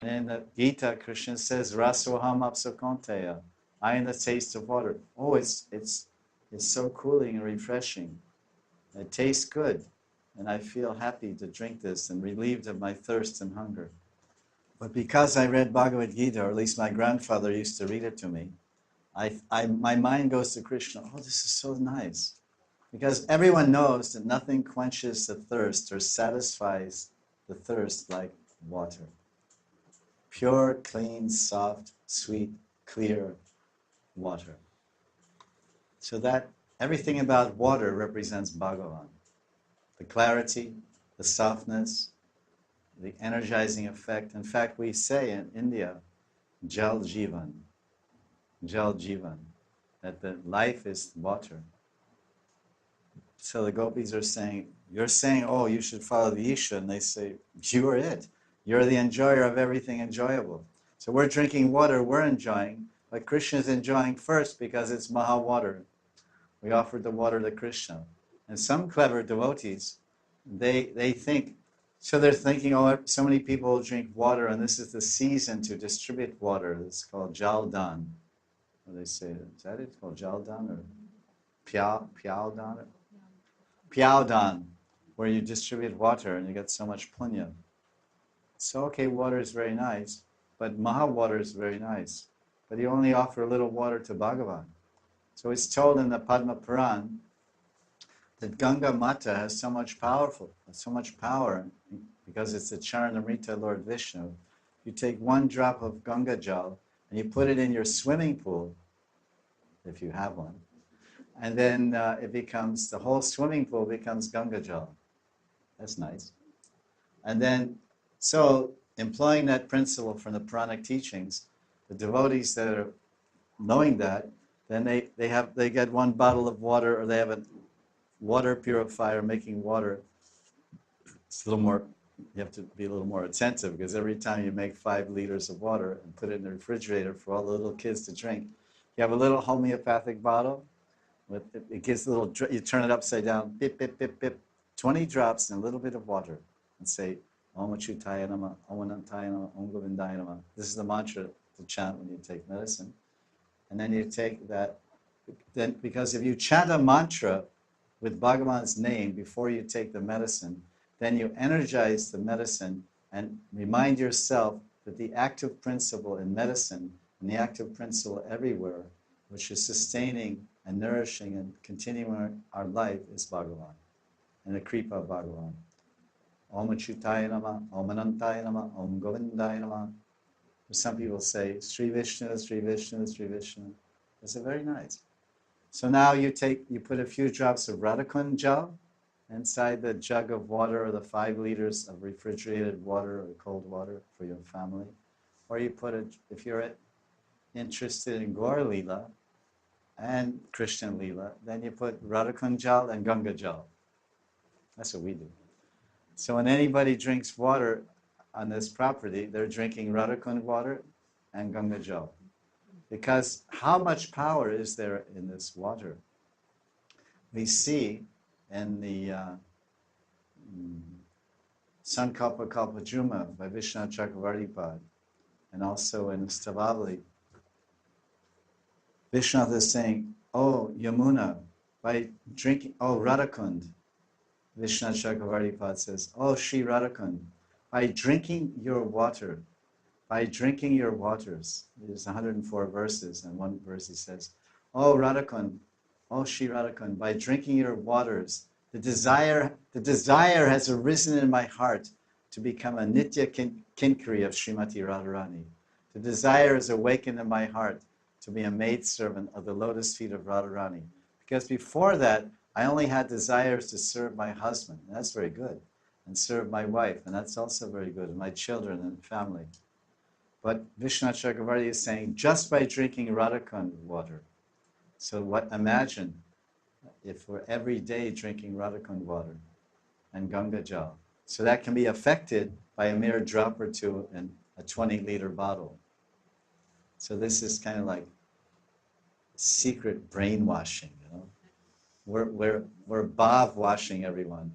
In the Gita, Krishna says, Rasoham apsukonteya. I am the taste of water. Oh, it's so cooling and refreshing. It tastes good. And I feel happy to drink this and relieved of my thirst and hunger. But because I read Bhagavad Gita, or at least my grandfather used to read it to me, my mind goes to Krishna. Oh, this is so nice. Because everyone knows that nothing quenches the thirst or satisfies the thirst like water. Pure, clean, soft, sweet, clear water. So that everything about water represents Bhagavan. The clarity, the softness, the energizing effect. In fact, we say in India, Jal Jivan, that the life is water. So the gopis are saying, you're saying, oh, you should follow the Isha, and they say, you are it. You're the enjoyer of everything enjoyable. So we're drinking water, we're enjoying, but Krishna is enjoying first because it's Maha water. We offered the water to Krishna. And some clever devotees, they think, so they're thinking, oh, so many people drink water, and this is the season to distribute water. It's called Jaldan. What do they say? Is that it? It's called Jaldan or Pyaldan? Pyaldan, where you distribute water and you get so much punya. So, okay, water is very nice, but Maha water is very nice. But you only offer a little water to Bhagavan. So it's told in the Padma Puran that Ganga Mata has so much power because it's the Charanamrita Lord Vishnu. You take one drop of Ganga Jal and you put it in your swimming pool, if you have one, and then the whole swimming pool becomes Ganga Jal. That's nice. And then, so employing that principle from the Puranic teachings, the devotees that are knowing that, then they get one bottle of water, or they have a water purifier making water. It's a little more, you have to be a little more attentive, because every time you make 5 liters of water and put it in the refrigerator for all the little kids to drink, you have a little homeopathic bottle. It gives a little, you turn it upside down, pip, pip, pip, pip, 20 drops and a little bit of water, and say, Om Achyutaya Namah, Om Anantaya Namah, Om Govindaya Namah. This is the mantra to chant when you take medicine. And then you take that, then, because if you chant a mantra with Bhagavan's name before you take the medicine, then you energize the medicine and remind yourself that the active principle in medicine and the active principle everywhere, which is sustaining and nourishing and continuing our life, is Bhagavan and the Kripa of Bhagavan. Om Achyutaya Namah, Om Anantaya Namah, Om Govindaya Namah. Some people say, Sri Vishnu, Sri Vishnu, Sri Vishnu. It's very nice. So now you put a few drops of Radhakund Jal inside the jug of water, or the 5 liters of refrigerated water or cold water for your family. Or you put if you're interested in Gaur Leela and Krishna Leela, then you put Radhakund Jal and Ganga Jal. That's what we do. So when anybody drinks water on this property, they're drinking Radhakund water and Ganga Jal. Because how much power is there in this water? We see in the Sankalpa Kalpajuma by Vishnu Chakravartipad, and also in Stavavali, Vishnu is saying, oh Yamuna, by drinking, oh Radhakund, Vishnu Chakravartipad says, oh Shri Radhakund, by drinking your water, by drinking your waters. There's 104 verses, and one verse he says, oh Radhakund, oh Shri Radhakund, by drinking your waters, the desire has arisen in my heart to become a Nitya Kinkari of Srimati Radharani. The desire is awakened in my heart to be a maidservant of the lotus feet of Radharani. Because before that, I only had desires to serve my husband, and that's very good, and serve my wife, and that's also very good, and my children and family. But Vishnu Chakravarti is saying, just by drinking Radhakund water. So imagine if we're every day drinking Radhakund water and Ganga Jal. So that can be affected by a mere drop or two in a 20-liter bottle. So this is kind of like secret brainwashing, you know. We're Bhav washing everyone.